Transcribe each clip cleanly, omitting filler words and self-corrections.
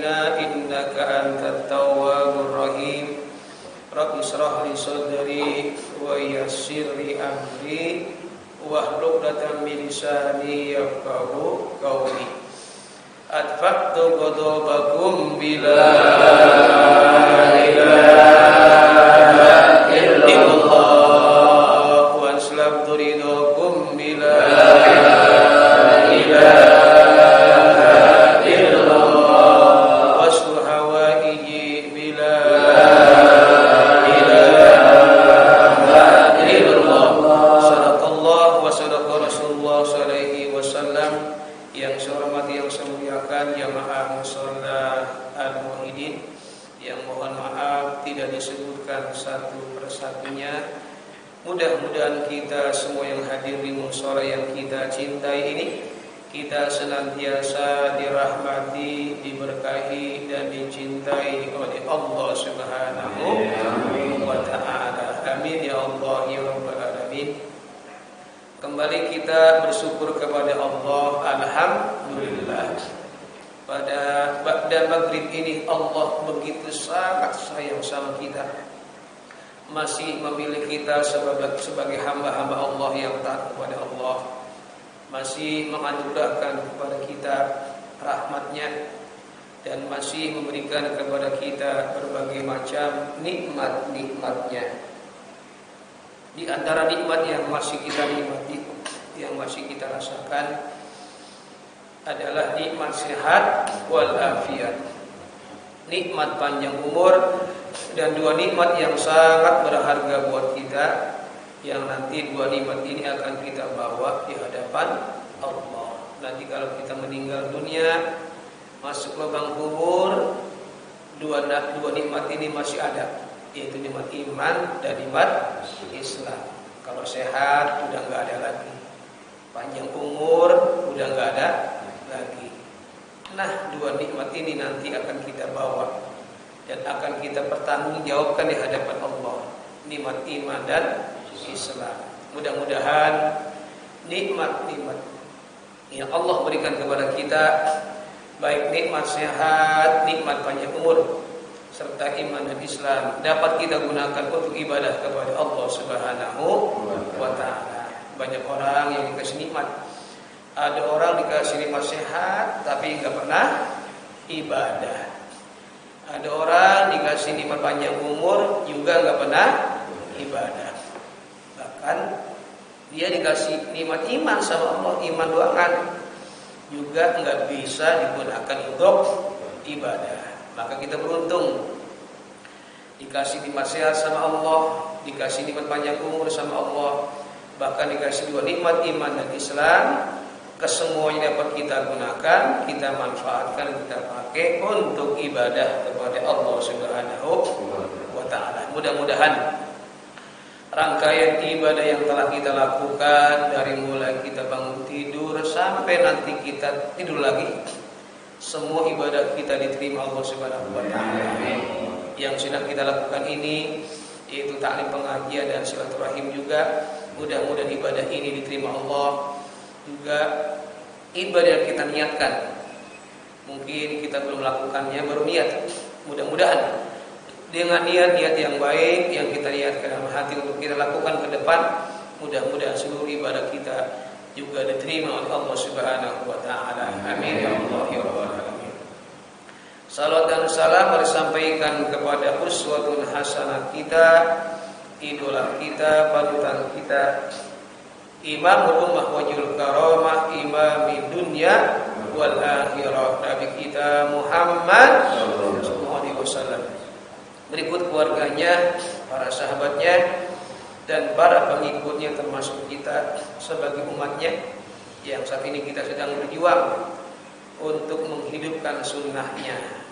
علينا إنك أنت التواب الرحيم رب اشرح لي صدري ويسر لي أمري واحلل عقدة من لساني يفقهوا قولي أدفعت غضبكم بلا إله إلا الله وأسلمت رضاكم بلا إله إلا الله وأشكو حوائجي بلا إله إلا الله صدق الله وصدق رسول الله صلى الله عليه وسلم. Yang saya hormati, yang saya muliakan jamaah mushola al-muwahhidin, yang mohon maaf tidak disebutkan satu persatunya. Mudah-mudahan kita semua yang hadir di mushola yang kita cintai ini, kita senantiasa dirahmati, diberkahi dan dicintai oleh Allah Subhanahu wa ta'ala. Amin ya Allah ya rabbal alamin. Kembali kita bersyukur kepada Allah, alhamdulillah. Pada ba'da maghrib ini Allah begitu sangat sayang sama kita, masih memilih kita sebagai hamba-hamba Allah yang taat kepada Allah, masih menganugerahkan kepada kita rahmatnya, dan masih memberikan kepada kita berbagai macam nikmat-nikmatnya. Di antara nikmat yang masih kita nikmati, yang masih kita rasakan adalah nikmat sehat wal afiat, nikmat panjang umur, dan dua nikmat yang sangat berharga buat kita, yang nanti dua nikmat ini akan kita bawa di hadapan Allah. Nanti kalau kita meninggal dunia, masuk lubang kubur, dua nikmat ini masih ada, yaitu nikmat iman dan nikmat Islam. Kalau sehat udah nggak ada lagi, panjang umur udah nggak ada lagi. Nah, dua nikmat ini nanti akan kita bawa dan akan kita pertanggungjawabkan di hadapan Allah, nikmat iman dan Islam. Mudah-mudahan nikmat-nikmat yang Allah berikan kepada kita, baik nikmat sehat, nikmat panjang umur, serta iman dan Islam, dapat kita gunakan untuk ibadah kepada Allah Subhanahu wa ta'ala. Banyak orang yang dikasih nikmat. Ada orang dikasih nikmat sehat tapi enggak pernah ibadah. Ada orang dikasih nikmat panjang umur juga enggak pernah ibadah. Bahkan dia dikasih nikmat iman sama Allah, iman doangan, juga enggak bisa digunakan untuk ibadah. Maka kita beruntung dikasih nikmat sehat sama Allah, dikasih nikmat panjang umur sama Allah, bahkan dikasih dua nikmat iman dan Islam. Kesemuanya dapat kita gunakan, kita manfaatkan, kita pakai untuk ibadah kepada Allah Subhanahu wa ta'ala. Mudah-mudahan rangkaian ibadah yang telah kita lakukan, dari mulai kita bangun tidur sampai nanti kita tidur lagi, semua ibadah kita diterima Allah Subhanahu wa ta'ala. Yang sedang kita lakukan ini, yaitu ta'lim, pengajian dan silaturahim juga, mudah-mudahan ibadah ini diterima Allah. Juga ibadah yang kita niatkan, mungkin kita belum melakukannya, baru niat. Mudah-mudahan dengan niat-niat yang baik yang kita niatkan dalam hati untuk kita lakukan ke depan, mudah-mudahan seluruh ibadah kita juga diterima oleh Allah Subhanahu wa ta'ala. Amin ya Allah ya rabbal alamin. Salawat dan salam disampaikan kepada uswatun hasanah kita, idola kita, panutan kita, Imamul ummah wajul karamah, imami dunya wal akhirah, Nabi kita Muhammad sallallahu alaihi wasallam. Berikut keluarganya, para sahabatnya, dan para pengikutnya, termasuk kita sebagai umatnya yang saat ini kita sedang berjuang untuk menghidupkan sunnahnya.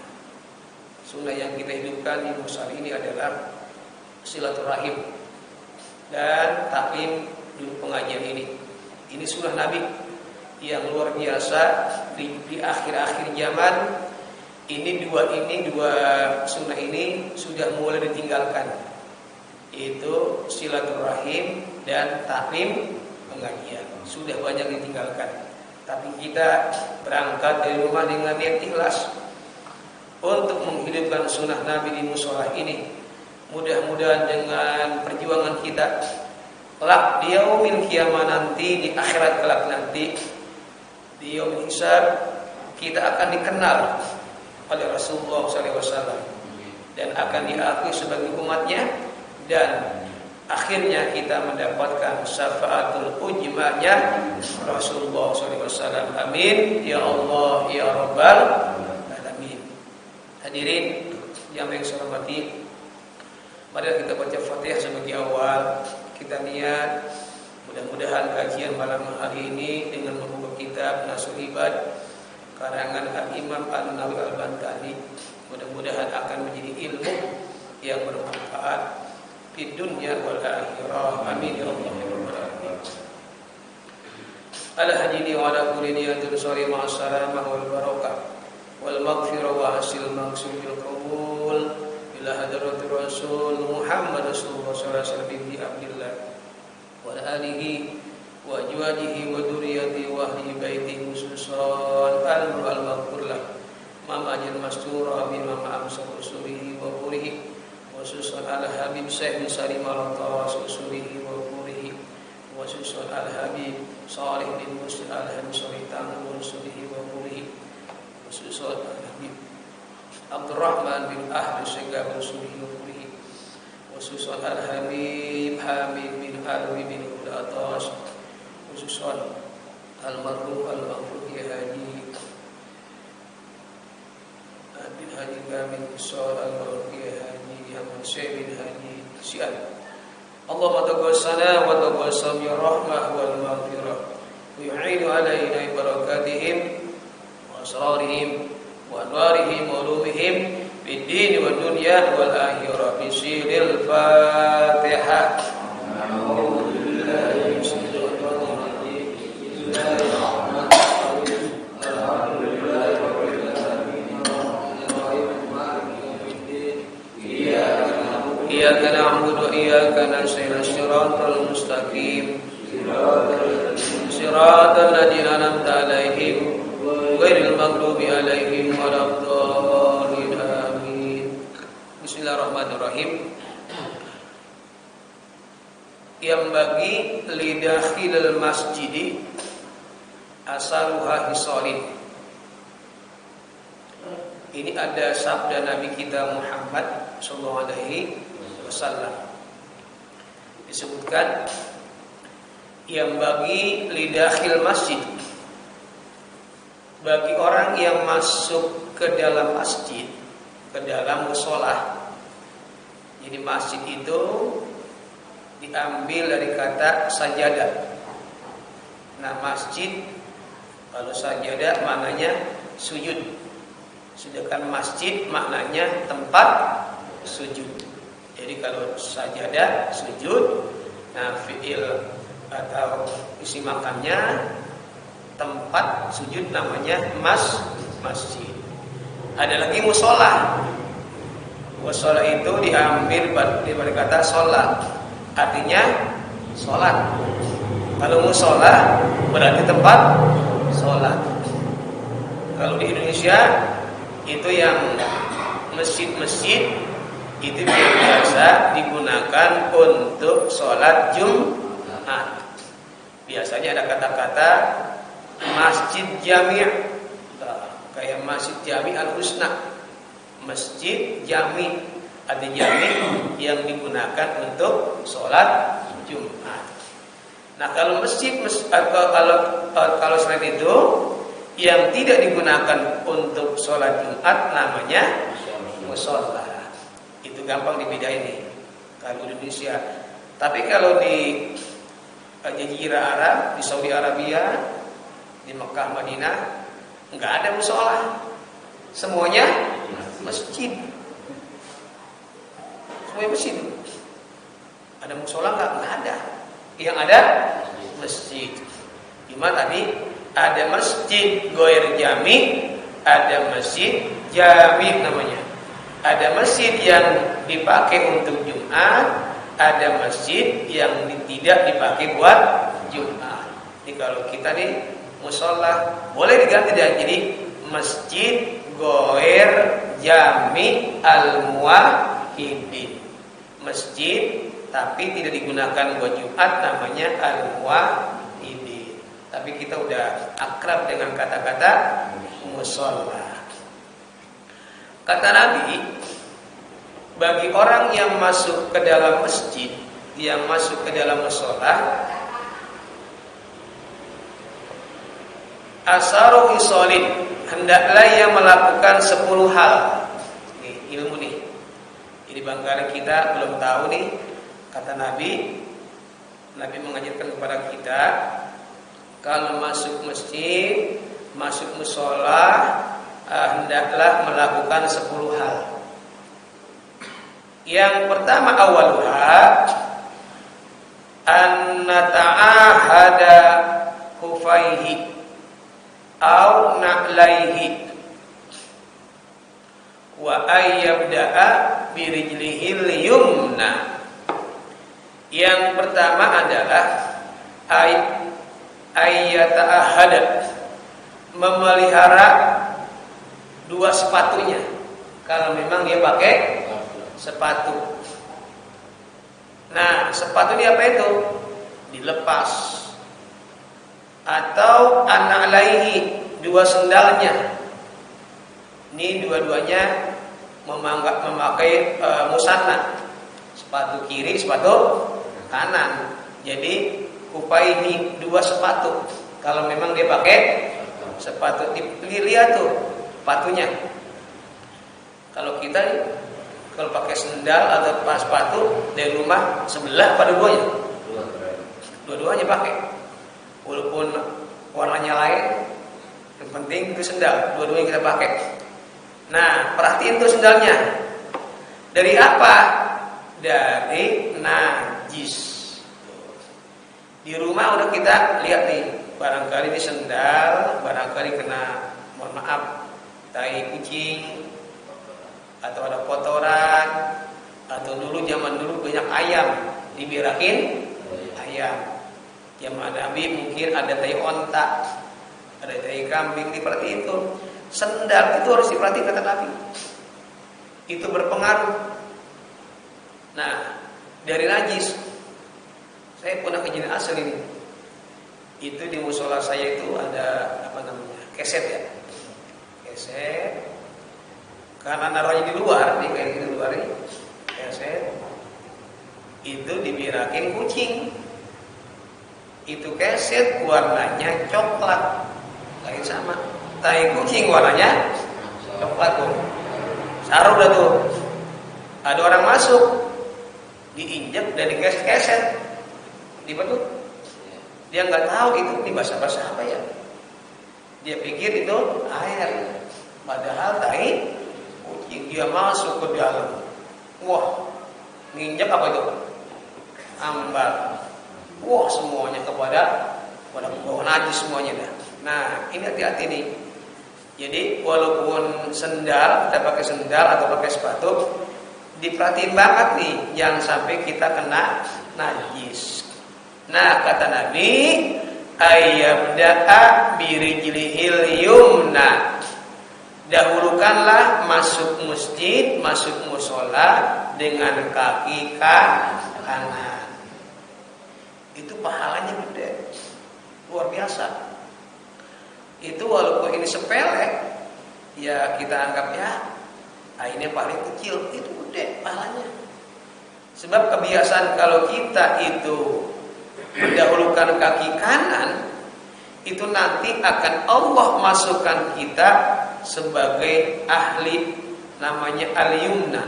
Sunnah yang kita hidupkan di mushaf ini adalah silaturahim dan taklim di pengajian ini. Ini sunnah Nabi yang luar biasa di akhir-akhir zaman. Ini dua sunnah ini sudah mulai ditinggalkan, yaitu silaturahim dan taklim pengajian. Sudah banyak ditinggalkan. Tapi kita berangkat dari rumah dengan niat ikhlas, untuk menghidupkan sunnah Nabi di musola ini. Mudah-mudahan dengan perjuangan kita kelak di yaumil qiyamah nanti, di akhirat kelak nanti, di yaumil hisab, kita akan dikenal oleh Rasulullah SAW dan akan diakui sebagai umatnya, dan akhirnya kita mendapatkan syafaatul ujma'nya Rasulullah SAW. Amin ya Allah ya Rabbal alamin. Hadirin yang saya hormati, mari kita baca Fatihah sebagai awal. Kita niat mudah-mudahan kajian malam hari ini dengan membuka kitab Nasul Ibad karangan Al-Imam An-Nawawi Al-Bantani mudah-mudahan akan menjadi ilmu yang bermanfaat di dunia wal akhirah. Amin ya Allah ya rabbal alamin. Al-hadini wa ala kulli niyatin shalih ma'as salamah wal barakah wal maghfirah wa hasil maqsud bil qabul ila hadratir rasul Muhammad Rasulullah sallallahu alaihi wasallam bi Abdillah wa alihi wa azwajihi wa dzurriyyatihi wa ahli baitihi khususan al-maghfurlah mamajil mastura bima amsa usurihi wa qurihi khususan al-habib Syekh Salim al-Tawas usurihi wa qurihi khususan al-habib Salih bin Muslim al-Habib Salih Tangun usurihi wa qurihi khususan al-habib Abdurrahman bin Ahli Syekh usurihi wa qurihi khususan al-habib Hamid bin Alwi bin Ulatas khususan al-marhum al-maghfur ya haji bin haji Kamil Sol al-marhum ya haji Ahmad Syekh bin haji Sial. Allahumma taqabbal wa taqabbal ya rahmah wal maghfirah wa yu'inu alaina barakatihim wa asrarihim wa anwarihim wa ulumihim fid din wad dunya wal akhirah. Bismillahil Fatihah. Iyyaka na'budu wa iyyaka nasta'in shiratal mustaqim shiratal ladzina an'amta 'alaihim ghairil maghdubi 'alaihim waladdallin amin. Bismillahirrahmanirrahim. Yang bagi lidakhilal masjidi asaluha hisolin. Ini ada sabda Nabi kita Muhammad sallallahu alaihi wasallam. Disebutkan yang bagi lidakhil masjid, bagi orang yang masuk ke dalam masjid, ke dalam mushola. Jadi masjid itu diambil dari kata sajadah. Nah, masjid kalau sajadah maknanya sujud, sedangkan masjid maknanya tempat sujud. Jadi kalau sajadah sujud, nah fi'il atau isi makannya tempat sujud namanya masjid. Ada lagi mushola. Mushola itu diambil dari kata sholat, artinya sholat. Kalau mushola berarti tempat sholat. Kalau di Indonesia itu yang masjid-masjid itu biasa digunakan untuk sholat Jumat. Biasanya ada kata-kata masjid jami', kayak masjid jami' al-husna, masjid jami', ada jami' yang digunakan untuk sholat Jumat. Nah, kalau kalau selain itu yang tidak digunakan untuk sholat Jumat namanya mushola. Itu gampang dibedain nih kalau di Indonesia. Tapi kalau di Jazirah Arab, di Saudi Arabia, di Mekah, Madinah, nggak ada mushola, semuanya masjid. Semuanya masjid. Ada mushola nggak ada. Yang ada masjid. Gimana tadi? Ada masjid goir jami, ada masjid jami namanya. Ada masjid yang dipakai untuk Jumat, ada masjid yang tidak dipakai buat Jumat. Jadi kalau kita nih mushola boleh diganti dan jadi masjid goir jami al-muwahhidin. Masjid tapi tidak digunakan buat Jumat, namanya al-muwahhidin. Tapi kita udah akrab dengan kata-kata musholla. Kata Nabi, bagi orang yang masuk ke dalam masjid, yang masuk ke dalam musholla, asaru isolin, hendaklah yang melakukan 10 hal. Nih, ilmu nih. Jadi barangkali kita belum tahu nih, kata Nabi mengajarkan kepada kita, kalau masuk masjid, masuk musholla, hendaklah melakukan 10 hal. Yang pertama, awaluha an nata'ahada hufaihi au na'laihi wa ayyabda'a birijlihil yumna. Yang pertama adalah ayyata'ahada, memelihara 2 sepatunya. Kalau memang dia pakai sepatu. Nah, sepatu dia apa itu? Dilepas. Atau an-na'laihi, 2 sendalnya. Ini dua-duanya memakai musanna. Sepatu kiri, sepatu kanan. Jadi hufaihi, 2 sepatu. Kalau memang dia pakai sepatu, dilihat tuh sepatunya. Kalau kita kalau pakai sendal atau sepatu dari rumah sebelah pada dua-duanya. Dua-duanya pakai. Walaupun warnanya lain, yang penting itu sendal, dua-duanya kita pakai. Nah, perhatiin tuh sendalnya. Dari apa? Dari najis. Di rumah udah kita lihat nih, barangkali ini sendal, barangkali kena, mohon maaf, tai kucing, atau ada kotoran, atau zaman dulu banyak ayam, dibirakin ayam. Zaman Nabi mungkin ada tai onta, ada tai kambing, diperhati itu. Sendal itu harus diperhatikan, kata Nabi. Itu berpengaruh. Nah, dari najis, saya pernah kejadian asli ini. Itu di musola saya itu ada keset ya, keset. Karena naruhnya di luar, nih kayak di luar ini, keset. Itu dibirakin kucing. Itu keset warnanya coklat, kayak sama. Tai kucing warnanya coklat tuh. Saru dah tuh. Ada orang masuk, diinjek dan dikeset-keset. Di betul. Dia nggak tahu itu ini basah-basah apa ya. Dia pikir itu air. Padahal tai kucing. Dia masuk ke dalam. Wah, nginjek apa itu? Ambal. Wah, semuanya kepada bawah najis semuanya dah. Nah, ini hati-hati nih. Jadi walaupun sendal, kita pakai sendal atau pakai sepatu, diperhatiin banget nih, jangan sampai kita kena najis. Nah, kata Nabi, ayyabda'a birijlihil yumna. Dahulukanlah masuk masjid, masuk mushola dengan kaki kanan. Itu pahalanya gede, luar biasa. Itu walaupun ini sepele, ya kita anggap ya, ini paling kecil, itu gede pahalanya. Sebab kebiasaan kalau kita itu mendahulukan kaki kanan, itu nanti akan Allah masukkan kita sebagai ahli, namanya al-yumna,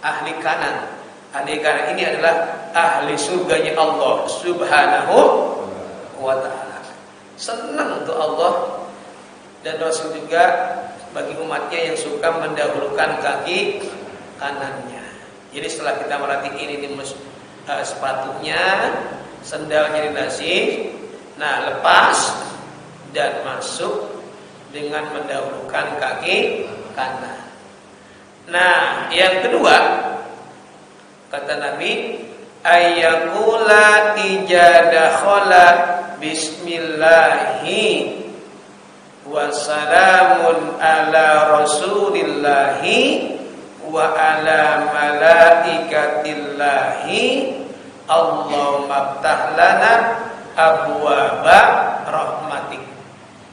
ahli kanan. Ahli kanan ini adalah ahli surganya Allah Subhanahu wa ta'ala. Senang untuk Allah dan Rasul juga bagi umatnya yang suka mendahulukan kaki kanannya. Jadi setelah kita melatih ini di sepatunya, sendalnya dinasih, nah lepas dan masuk dengan mendahulukan kaki kanan. Nah, yang kedua, kata Nabi, ayyakula ijadakhala bismillahi Wassalamun ala rasulillahi wa ala malaikatillahi Allahumma ftah lana abwaaba rahmatik.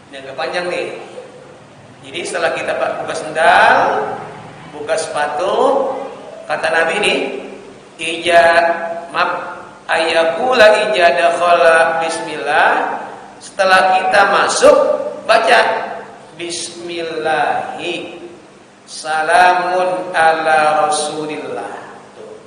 Ini agak panjang nih. Jadi setelah kita buka sendal, buka sepatu, kata Nabi nih, ayakula ijadakhala bismillah. Setelah kita masuk, baca bismillahi salamun ala rasulillah. Tuh.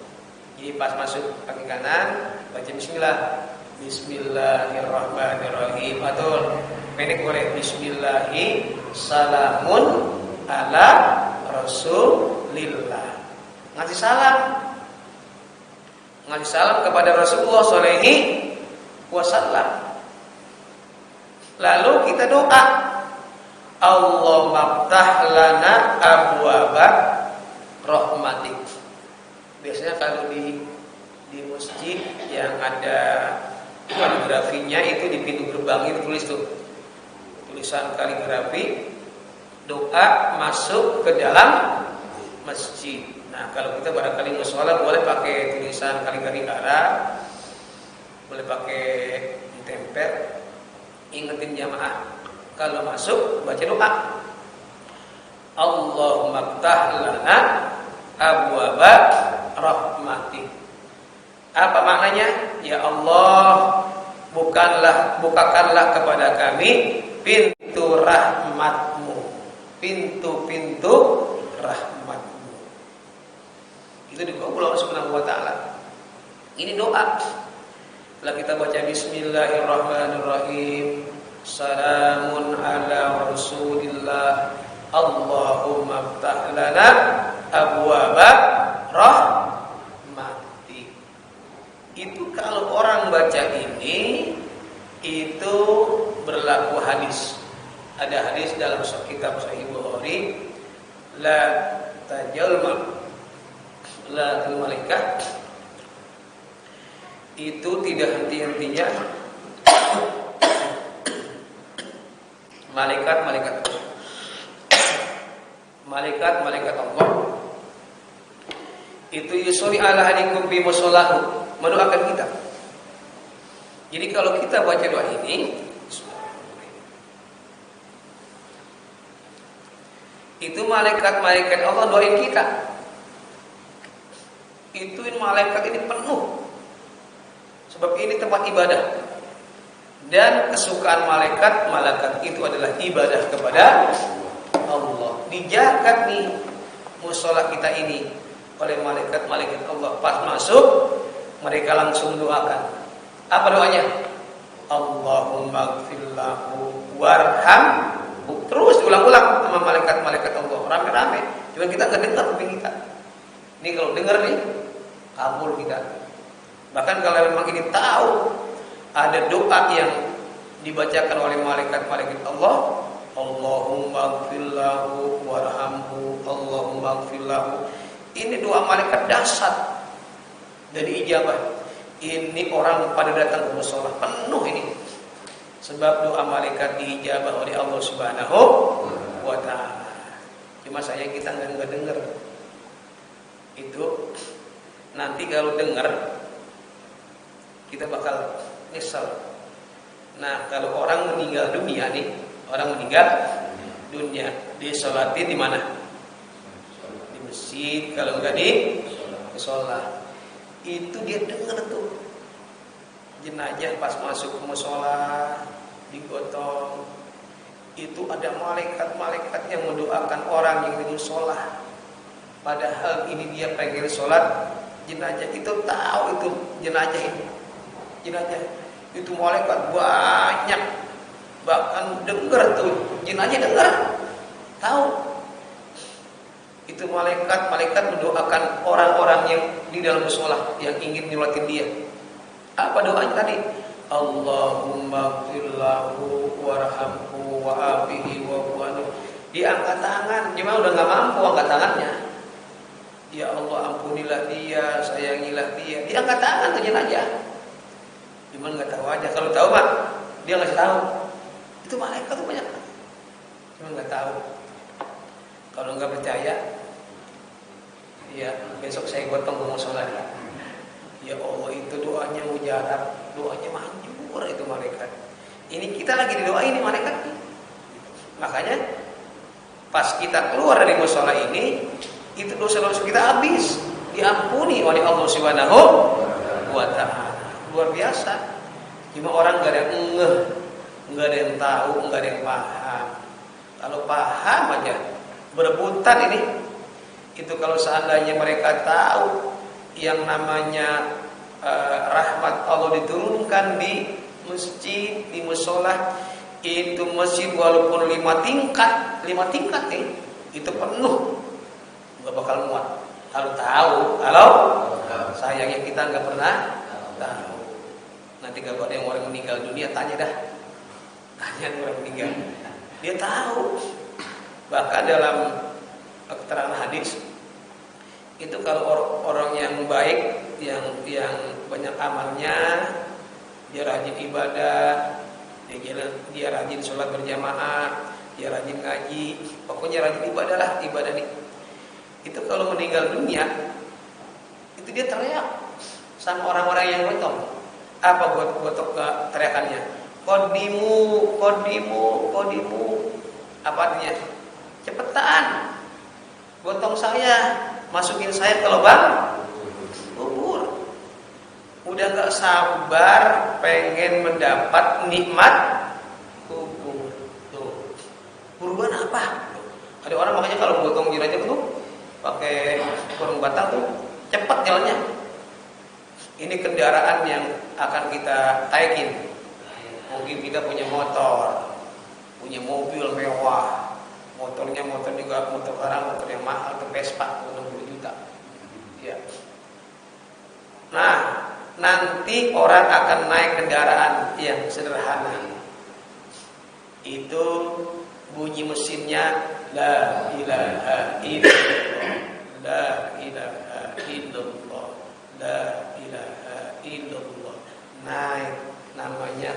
Jadi pas masuk kaki kanan, baca bismillah. Bismillahirrahmanirrahim. Atau pendek boleh bismillahi salamun ala rasulillah. Ngasih salam kepada Rasulullah sallallahu wasallam. Lalu kita doa, Allahumma ftah lana abwaaba rahmatik. Biasanya kalau di masjid yang ada kaligrafinya itu di pintu gerbang itu tulis tuh tulisan kaligrafi doa masuk ke dalam masjid. Nah, kalau kita barangkali mushola boleh pakai tulisan kaligrafi Arab, boleh pakai ditempel. Ingetin jamaah kalau masuk baca doa. Allahumma ftah lana abwaaba rahmatik. Apa maknanya? Ya Allah, bukakanlah kepada kami pintu rahmatmu, pintu-pintu rahmatmu. Itu dibawa Allah Subhanahu wa taala. Ini doa. Setelah kita baca bismillahirrahmanirrahim, salamun ala rasulillah, Allahumma ftah lana abwaaba rahmatik. Itu kalau orang baca ini itu berlaku hadis. Ada hadis dalam kitab Sahih Bukhari, la tajalma la malaikat, itu tidak henti-hentinya malaikat Allah itu yusoli ala hadikum bi musallahu, mendoakan kita. Jadi kalau kita baca doa ini, itu malaikat Allah doain kita. Itu malaikat ini penuh. Sebab ini tempat ibadah. Dan kesukaan malaikat itu adalah ibadah kepada Allah. Dijaga nih mushola kita ini oleh malaikat Allah. Pas masuk, mereka langsung doakan. Apa doanya? Allahumma ighfir lahu warhamhu. Terus ulang-ulang sama malaikat Allah, rame-rame. Cuma kita enggak dengar kuping kita. Ini kalau dengar nih, kabul kita. Bahkan kalau memang ini tahu ada doa yang dibacakan oleh malaikat Allah, Allahumma ighfir lahu warhamhu, Allahumma ighfir lahu. Ini doa malaikat dahsyat dari ijabah. Ini orang pada datang ke mushola penuh ini. Sebab doa malaikat diijabah oleh Allah Subhanahu wa taala. Cuma saya kita enggak dengar. Itu nanti kalau dengar kita bakal nyesal. Nah, kalau orang meninggal dunia nih, disolatin di mana? Di masjid. Kalau enggak di musola, itu dia dengar tuh jenazah pas masuk ke musola digotong. Itu ada malaikat yang mendoakan orang yang di musola. Padahal ini dia pengen sholat jenazah, itu tahu itu jenazah itu malaikat banyak, bahkan dengar tuh jenazah dengar, tahu itu malaikat mendoakan orang-orang yang di dalam mushola yang ingin nyolatin dia. Apa doanya tadi? Allahumma ighfir lahu warhamhu wa'afihi wa'fu. Diangkat tangan, cuma udah nggak mampu angkat tangannya. Ya Allah, ampunilah dia, sayangilah dia. Diangkat tangan tuh jenazah. Cuma nggak tahu aja. Kalau tahu mah dia ngasih tahu. Itu malaikat tuh banyak. cuma nggak tahu. Kalau nggak percaya, ya besok saya gotong ke musola. Ya Allah, itu doanya mujarab, doanya manjur itu malaikat. Ini kita lagi didoain ini malaikat. Makanya pas kita keluar dari musola ini, itu dosa-dosa kita habis, diampuni oleh Allah Subhanahu wa Ta'ala. Luar biasa. Cuma orang nggak ada yang ngeh, nggak ada yang tahu, nggak ada yang paham. Kalau paham aja, berebutan ini. Itu kalau seandainya mereka tahu yang namanya rahmat Allah diturunkan di masjid, di musola, itu masjid walaupun 5 tingkat nih, itu penuh, nggak bakal muat. Kalau sayangnya kita nggak pernah tahu. Nanti kalau ada yang orang meninggal dunia, tanya orang meninggal, dia tahu. Bahkan dalam keterangan hadis itu kalau orang yang baik, yang banyak amalnya, dia rajin ibadah, dia rajin sholat berjamaah, dia rajin ngaji, pokoknya rajin ibadah lah, ibadah nih. Itu kalau meninggal dunia, itu dia teriak sama orang-orang yang gotong. Apa gotong teriakannya? Qadimu. Apa artinya? Cepetan, gotong saya, masukin saya ke lubang kubur. Udah gak sabar pengen mendapat nikmat kubur. Tuh, buruan apa? Ada orang makanya kalau gotong jenazah tuh pakai kurung batang tuh cepat jalannya. Ini kendaraan yang akan kita taikin. Mungkin kita punya motor, punya mobil mewah, motornya motor sekarang motor yang mahal, ke Vespa 60 juta. Ya. Nah, nanti orang akan naik kendaraan yang sederhana. Itu bunyi mesinnya la ilaha illallah, la ilaha illallah, la ilaha illallah. Naik, namanya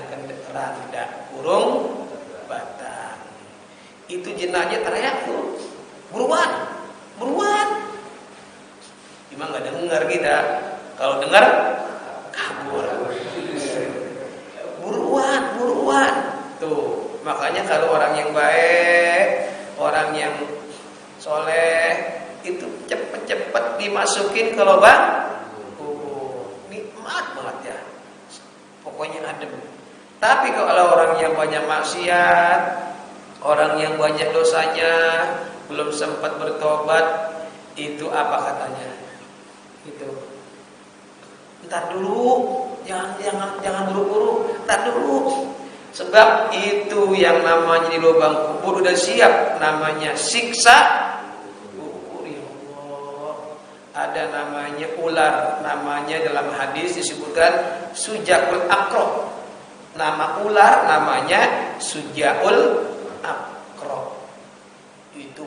randa kurung batang. Itu jenazah teriak tuh, buruan. Cuma nggak dengar kita. Kalau dengar kabur. Buruan. Tuh, makanya kalau orang yang baik, orang yang soleh, itu cepet-cepet dimasukin ke lubang kubur. Nikmat banget ya. Pokoknya adem. Tapi kalau orang yang banyak maksiat, orang yang banyak dosanya, belum sempat bertobat, itu apa katanya? Itu. Entar dulu, jangan buru-buru, entar dulu. Sebab itu yang namanya di lubang kubur udah siap, namanya siksa kubur. Ya Allah. Ada namanya ular, namanya dalam hadis disebutkan sujaul akrob. Nama ular namanya sujaul akrob. Itu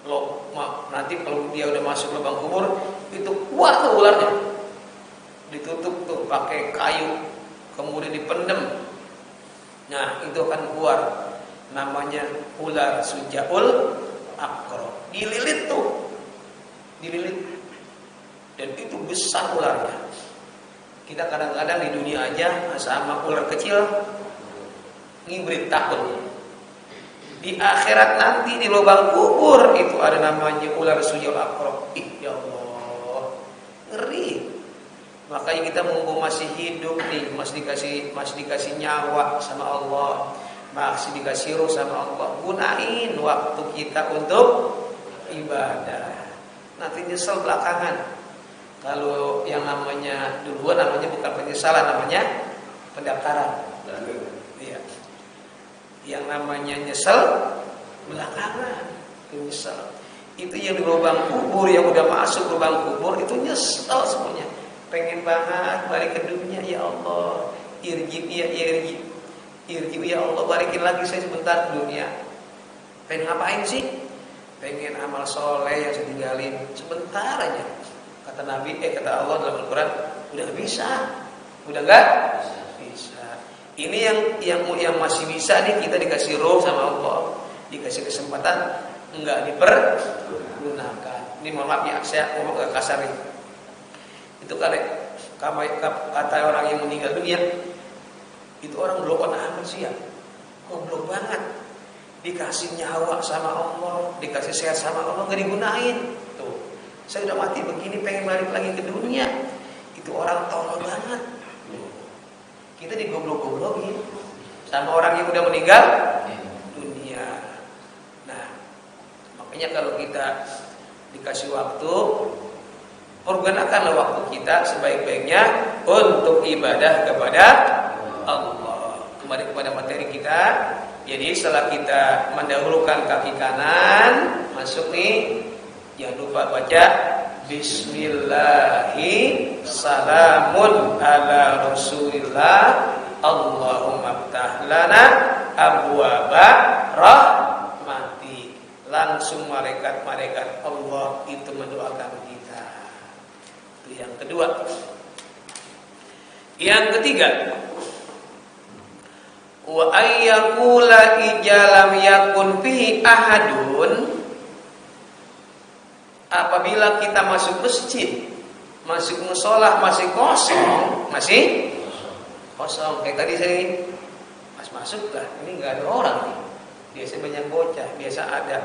loh, nanti kalau dia udah masuk lubang kubur, itu kuat tuh ularnya. Ditutup tuh pakai kayu, kemudian dipendem. Nah, itu akan keluar. Namanya ular sujaul akrob. Dililit tuh. Dan itu besar ularnya. Kita kadang-kadang di dunia aja sama ular kecil ngibrit takut. Di akhirat nanti di lubang kubur itu ada namanya ular sujaul akrob. Ya Allah, ngeri. Makanya kita mumpung masih hidup nih, masih dikasih nyawa sama Allah, masih dikasih ruh sama Allah, gunain waktu kita untuk ibadah. Nanti nyesel belakangan. Kalau yang namanya duluan namanya bukan penyesalan, namanya pendaftaran. Iya. Yang namanya nyesel belakangan, nyesel. Itu yang di lubang kubur, yang udah masuk lubang kubur itu nyesel semuanya. Pengen banget balik ke dunia, ya Allah, irji ya Allah, balikin lagi saya sebentar ke dunia. Pengen ngapain sih? Pengen amal soleh yang saya tinggalin sebentar aja. Kata Nabi, kata Allah dalam Al-Quran, udah bisa, udah enggak? Bisa. Ini yang masih bisa nih, kita dikasih roh sama Allah. dikasih kesempatan enggak dipergunakan. Ini mohon maaf ya, saya ngomong agak kasar ini. Itu kata orang yang meninggal dunia, itu orang goblok amat sih ya, goblok banget. Dikasih nyawa sama Allah, dikasih sehat sama Allah, nggak digunain. Tuh, saya udah mati begini, pengen balik lagi ke dunia. Itu orang tolol banget. Kita digoblok-goblokin sama orang yang udah meninggal dunia. Nah, makanya kalau kita dikasih waktu, pergunakanlah waktu kita sebaik-baiknya untuk ibadah kepada Allah. Kembali kepada materi kita. Jadi setelah kita mendahulukan kaki kanan, masuk nih, jangan lupa baca Bismillahi salamun ala Rasulillah Allahumma ftah lana abwaaba rahmati. Langsung malaikat-malaikat Allah itu mendoakan kita. Itu yang kedua. Yang ketiga, wa ayyakula ijalam yakun fihi ahadun. Apabila kita masuk masjid, masuk musola masih kosong, kayak tadi saya masuk lah, ini nggak ada orang nih. Biasa banyak bocah, biasa ada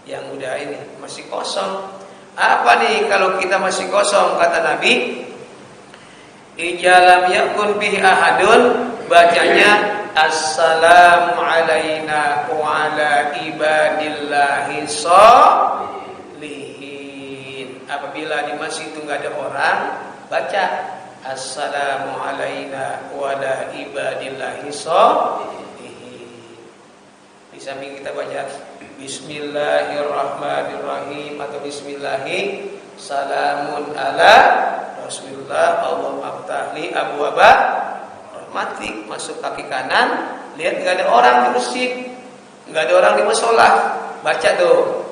yang udah ini masih kosong. Apa nih kalau kita masih kosong? Kata Nabi, ijalam yakun fihi ahadun, bacanya assalamu alaina wa ala ibadillahi sholihin. Apabila di masjid itu nggak ada orang, baca assalamu alaina wa ala ibadillahi sholihin. Di samping kita baca Bismillahirrahmanirrahim atau Bismillahi salamun ala Rasulullah Allahumma ftah li abwaaba rahmatik. Masuk kaki kanan, lihat nggak ada orang di masjid, nggak ada orang di musola, baca tuh.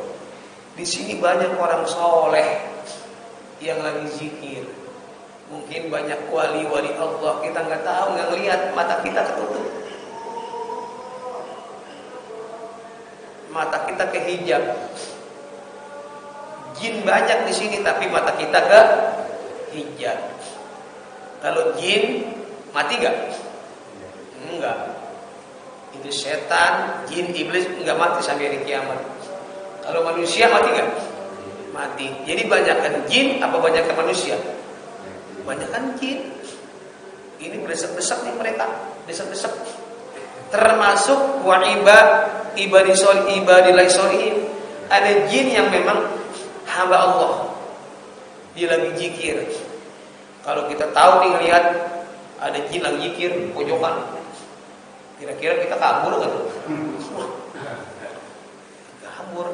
Di sini banyak orang soleh yang lagi zikir. Mungkin banyak wali-wali Allah, kita nggak tahu, nggak ngelihat, mata kita ketutup, mata kita kehijab. Jin banyak di sini, tapi mata kita kehijab. Kalau jin mati nggak? Enggak. Itu setan, jin, iblis nggak mati sampai hari kiamat. Kalau manusia mati nggak? Mati. Jadi banyakkan jin apa banyakkan manusia? Banyakkan jin. Ini berdesak-desak nih mereka, desak-desak. Termasuk ibadillahi sholihin. Ada jin yang memang hamba Allah, dia lagi zikir. Kalau kita tahu nih, lihat ada jin lagi zikir pojokan, kira-kira kita kabur kan? Kabur.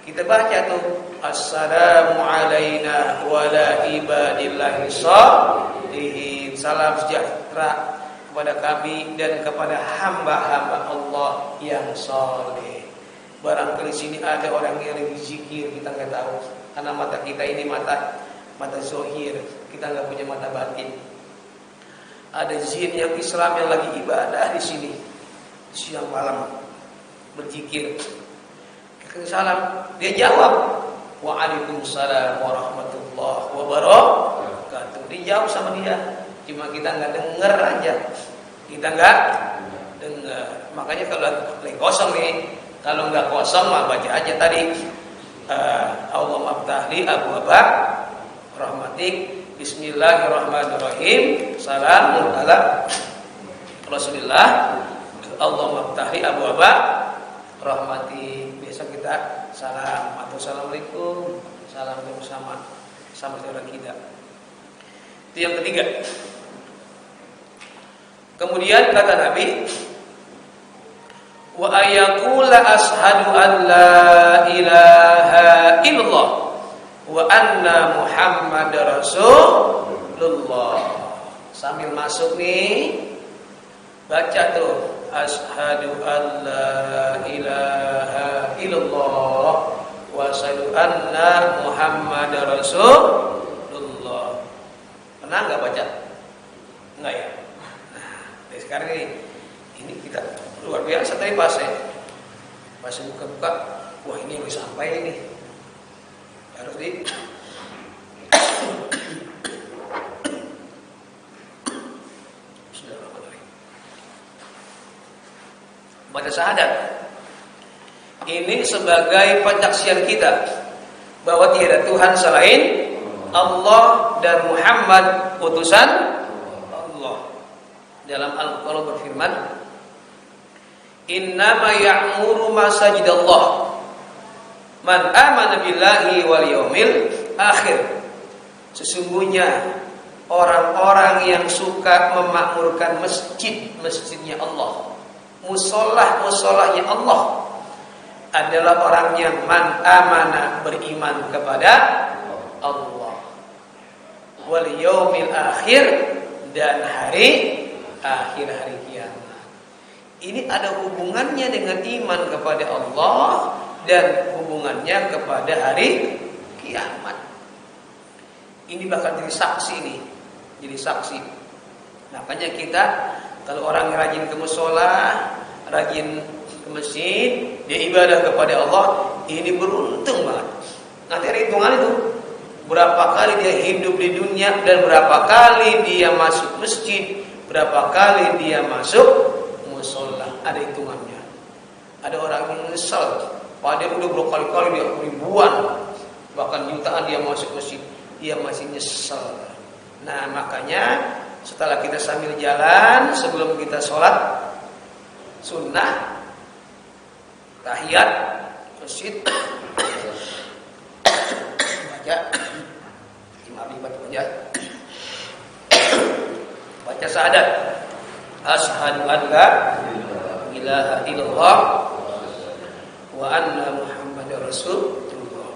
Kita baca tuh assalamu alaina wa ala ibadillahi sholihin. Salam sejahtera kepada kami dan kepada hamba-hamba Allah yang soleh. Barangkali sini ada orang yang lagi zikir, kita nggak tahu, karena mata kita ini mata zohir, kita nggak punya mata batin. Ada jin yang Islam yang lagi ibadah di sini, siang malam berzikir. Salam, dia jawab, waalaikumsalam warahmatullahi wabarakatuh. Dijawab sama dia, cuma kita nggak dengar aja, kita nggak dengar. Makanya kalau lagi kosong nih, kalau nggak kosong mah baca aja tadi Allahumma ftah li abwaaba rahmatik Bismillahirrahmanirrahim salamun ala Rasulillah Allahumma ftah li abwaaba rahmatik. Biasa kita salam atau assalamualaikum, salam bersama saudara kita. Itu yang ketiga. Kemudian kata Nabi, wa ayaqula ashhadu an la ilaha illallah wa anna muhammadar rasulullah. Sambil masuk nih, baca tuh ashhadu an la ilaha illallah wa asyhadu anna muhammadar rasulullah. Pernah nggak baca? Enggak ya? Nah, sekarang ini kita luar biasa tadi bahasanya. Pas buka-buka, wah ini yang sampai ini. Harus di baca syahadat. Ini sebagai penyaksian kita bahwa tiada Tuhan selain Allah dan Muhammad utusan Allah. Dalam Al-Qur'an berfirman, "Innama ya'muru masajidallah man amana billahi wal yawmil akhir." Sesungguhnya orang-orang yang suka memakmurkan masjidnya Allah, musolahnya Allah, adalah orang yang man amana, beriman kepada Allah, wal yaumil akhir, dan hari akhir, hari kiamat. Ini ada hubungannya dengan iman kepada Allah dan hubungannya kepada hari kiamat. Ini bakal jadi saksi nih, jadi saksi. Makanya kita kalau orang rajin ke mushola, rajin ke masjid, dia ibadah kepada Allah, ini beruntung banget. Nanti ada hitungan itu. Berapa kali dia hidup di dunia dan berapa kali dia masuk masjid, berapa kali dia masuk mushola. Ada hitungannya. Ada orang yang nyesal, padahal udah berkali-kali dia ribuan, bahkan jutaan dia masuk masjid, dia masih nyesal. Nah makanya setelah kita sambil jalan, sebelum kita sholat sunnah, tahiyat masjid, baca syahadat, asyhadu an la ilaha illallah wa anna muhammadar rasulullah.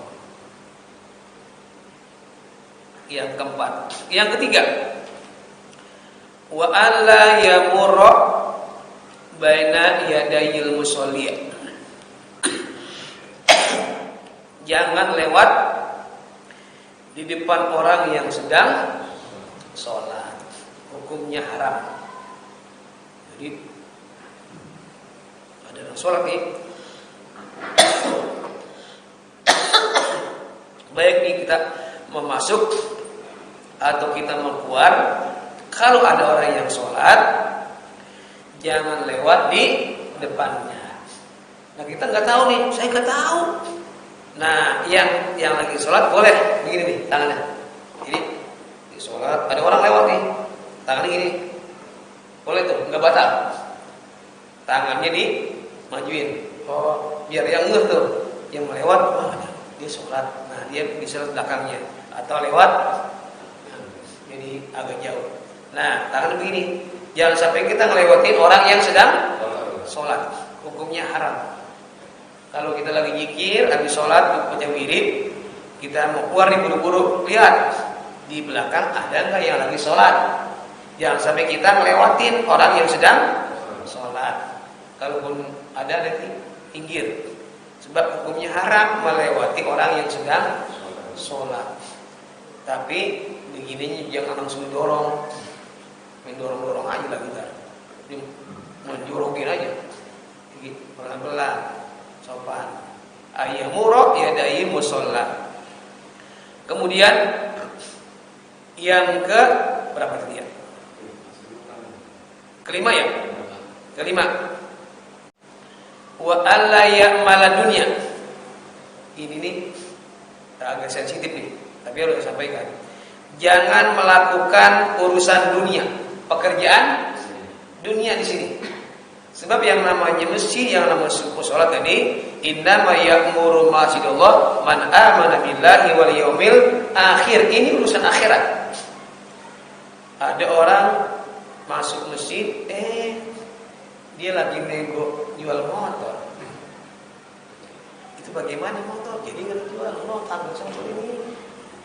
Yang keempat, yang ketiga, wa alla yamurra baina yadayil musolli. Jangan lewat di depan orang yang sedang sholat. Hukumnya haram. Jadi ada orang sholat nih, baik nih kita memasuk atau kita mau keluar, kalau ada orang yang sholat, jangan lewat di depannya. Nah kita nggak tahu nih, saya nggak tahu. Nah yang lagi sholat boleh begini nih tangannya. Ini di sholat ada orang lewat nih, tangannya gini, boleh tuh, nggak batal. Tangannya dimajuin. Oh biar yang ngeh tuh, yang melewat, wah dia sholat. Nah dia bisa belakangnya atau lewat, jadi agak jauh. Nah tangan begini, jangan sampai kita ngelewatin orang yang sedang sholat. Hukumnya haram. Kalau kita lagi nyikir, habis sholat, baca wirid, kita mau keluar nih buru-buru, lihat di belakang ada nggak yang lagi sholat. Jangan sampai kita ngelewatin orang yang sedang sholat. Kalaupun ada nanti pinggir, sebab hukumnya haram melewati orang yang sedang sholat. Tapi begininya jangan langsung dorong, main dorong-dorong aja lah kita, menjorokin aja, pelan-pelan. Sopan. Ayyamura yadai musalla. Kemudian yang ke berapa tadi ya? Kelima ya? Kelima. Wa alla ya'mala dunya. Ini nih agak sensitif nih, tapi harus disampaikan. Jangan melakukan urusan dunia, pekerjaan dunia di sini. Sebab yang namanya masjid, yang namanya sholat tadi, innama ya'muru masjidallah man amana billahi wal yaumil akhir. Ini urusan akhirat. Ada orang masuk masjid, dia lagi nego jual motor. Itu bagaimana motor? Jadi nggak jual, tanggung sama ini.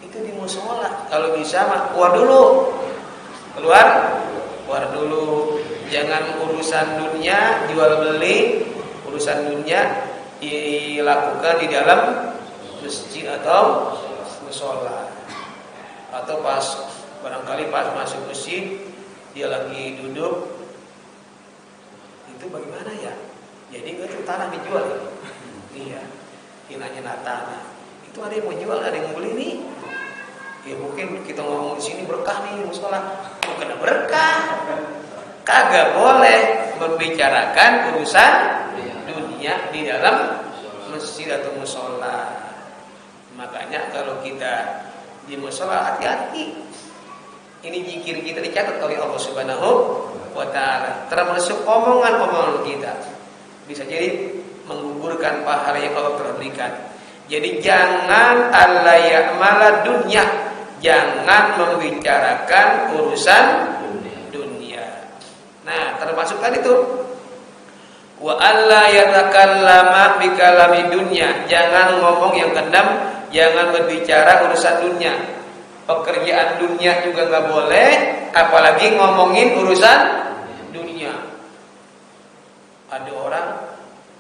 Itu di mushola. Kalau bisa mah keluar dulu. Jangan urusan dunia, jual beli, urusan dunia dilakukan di dalam masjid atau mushola. Atau barangkali pas masuk masjid dia lagi duduk, itu bagaimana ya? Jadi nggak tuh tanah dijual. Iya, hilangnya tanah. Itu ada yang mau jual, ada yang mau beli nih. Ya mungkin kita ngomong di sini berkah nih musola, bukan berkah. Kagak boleh membicarakan urusan dunia di dalam masjid atau musola. Makanya kalau kita di musola hati-hati. Ini zikir kita dicatat oleh Allah Subhanahu wa taala. Termasuk omongan-omongan kita. Bisa jadi menggugurkan pahala yang Allah telah berikan. Jadi jangan alla ya'mala dunya. Jangan membicarakan urusan dunia. Nah, termasuk tadi itu wa alla yatakallama bi kalami dunya. Jangan ngomong yang kendam, jangan berbicara urusan dunia. Pekerjaan dunia juga nggak boleh, apalagi ngomongin urusan dunia. Ada orang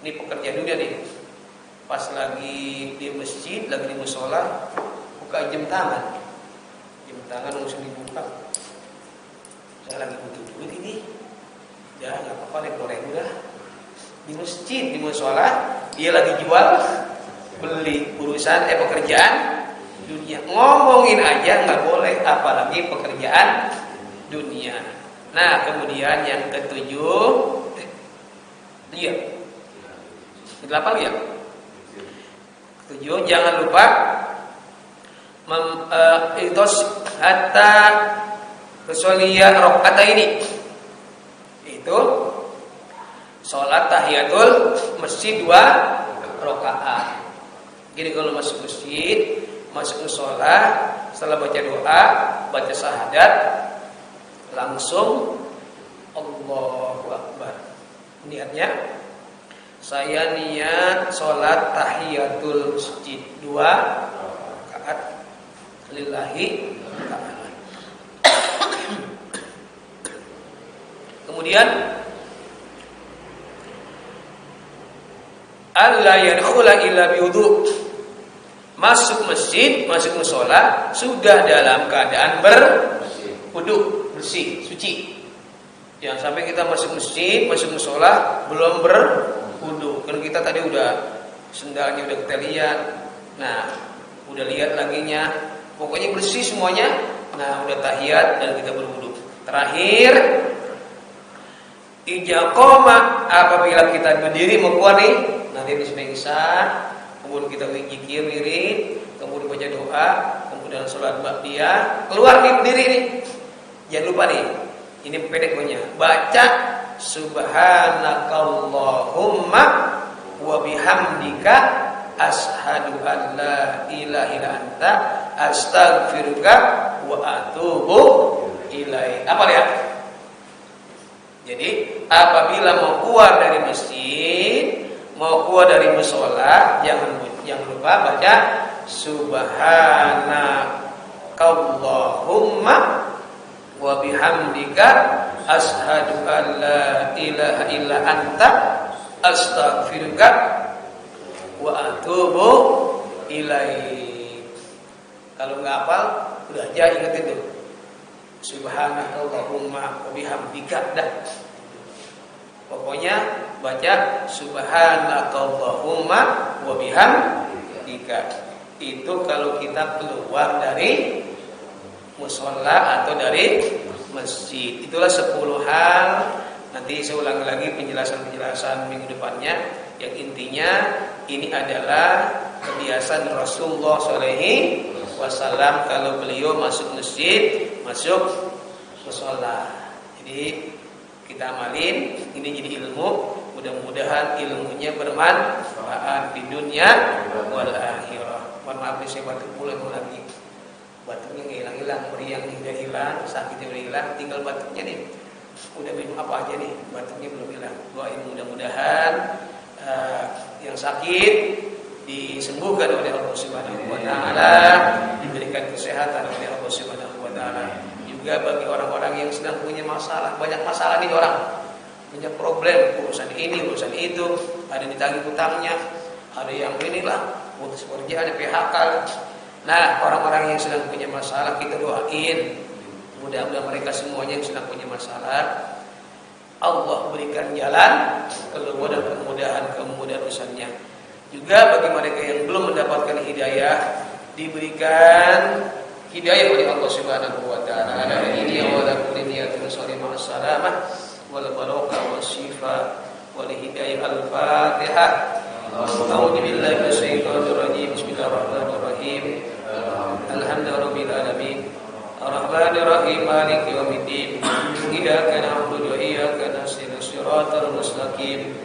ini pekerja dunia nih, pas lagi di masjid, lagi di musola, buka jam tangan langsung dibuka. Saya lagi butuh duit ini, ya nggak apa-apa, goreng udah. Di masjid, di musola, dia lagi jual beli urusan pekerjaan dunia, ngomongin aja nggak boleh, apalagi pekerjaan dunia. Nah, kemudian yang ketujuh, ke-8 ya. Ketujuh, jangan lupa itos hatta kesoliyah rakaat ini. Itu sholat tahiyatul masjid 2 rakaat. Jadi kalau masuk masjid, masuk musola, setelah baca doa, baca syahadat, langsung Allahu Akbar. Niatnya, saya niat sholat tahiyatul masjid 2 rakaat lillahi ta'ala. Kemudian alla yadkhula illa biwudu. Masuk masjid, masuk musola sudah dalam keadaan berwudu, bersih, suci. Jangan sampai kita masuk masjid, masuk musola belum berwudu. Kan kita tadi udah sendalnya udah kita lihat. Nah, udah lihat laginya. Pokoknya bersih semuanya. Nah, udah tahiyat dan kita berwudu. Terakhir, ijaqoma, apabila kita berdiri mau keluar nih, nanti habis pingsan, kemudian kita zikir wirid, kemudian baca doa, kemudian sholat ba'diyah, keluar nih berdiri nih. Jangan lupa nih, ini pendek punya. Baca subhanakallahumma wa bihamdika ashhadu an la ilaha illa anta astaghfiruka wa atubu ilaik. Apa lihat? Jadi apabila mau keluar dari masjid, mau keluar dari musola, jangan lupa baca subhanakallahumma wa bihamdika ashhadu an la ilaha illa anta astaghfiruka wa atubu ilaik. Kalau nggak hafal, udah aja ingat itu. Subhanakallahumma wa bihamdika dah. Pokoknya baca subhanakallahumma wa bihamdika. Itu kalau kita keluar dari musola atau dari masjid. Itulah 10 hal. Nanti saya ulangi lagi penjelasan minggu depannya. Yang intinya ini adalah kebiasaan Rasulullah SAW kalau beliau masuk masjid, masuk musola. Jadi kita amalin, ini jadi ilmu. Mudah-mudahan ilmunya bermanfaat di dunia wal akhirah. Mohon maaf saya batuk mulai lagi. Batuknya nggak hilang-hilang, meriang udah hilang, sakitnya udah hilang, tinggal batuknya nih. Udah minum apa aja nih, batuknya belum hilang. Doain mudah-mudahan yang sakit disembuhkan oleh Allah Subhanahu wa taala, diberikan kesehatan oleh Allah Subhanahu wa taala. Juga bagi orang-orang yang sedang punya masalah, banyak masalah nih orang, punya problem, urusan ini, urusan itu, ada ditagih hutangnya, ada yang inilah, putus pekerjaan, PHK. Nah, orang-orang yang sedang punya masalah kita doain, mudah-mudahan mereka semuanya yang sedang punya masalah, Allah berikan jalan keluar dan kemudahan urusannya. Juga bagi mereka yang belum mendapatkan hidayah, diberikan hidayah oleh Allah Subhanahu wa taala. Ala ini wa la kulli niyatin salimah salamah wal barakah wasyifa wal hidayah al-Fatihah. A'udzu billahi minasyaitonir rajim. Bismillahirrahmanirrahim. Alhamdulillahirabbil alamin. Ar-Rahmanir Rahim. Maliki yaumiddin. Iyyaka na'budu wa iyyaka nasta'in. Shiratal mustaqim.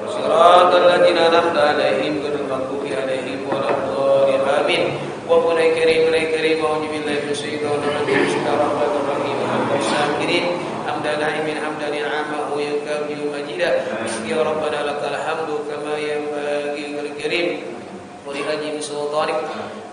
Shiratal ladzina an'amta 'alaihim ghairil maghdubi 'alaihim waladdallin. Amin. Wa qulil karim a'udzu billahi minasyaitonir rajim. Bismillahirrahmanirrahim. Al-Sakirin hamdan na'imin hamdan ni'amahu yukabiru majida. Ya Rabbana lakal hamdu kama yanbaghi lil karim wa li ajli sultanik.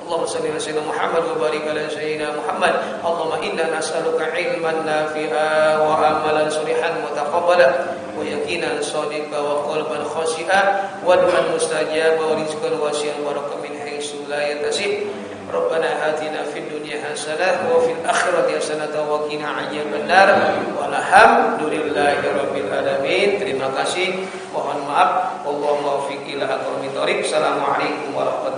Allahumma shalli ala sayyidina Muhammad wa barik ala sayyidina Muhammad. Allahumma inna nas'aluka ilman nafi'a wa amalan shalihan mutaqabbala wa yaqinan shadiqan wa qalban khashi'an wa du'an mustajaba wa rizqan wasi'an wa barakatan min haitsu la yahtasib. Rabbana atina fid dunya hasanah wa fil akhirati hasanah wa qina adzabannar. Walhamdulillahi rabbil alamin. Terima kasih. Mohon maaf. Wallahu muwaffiq ila aqwamit thoriq. Assalamualaikum warahmatullahi wabarakatuh.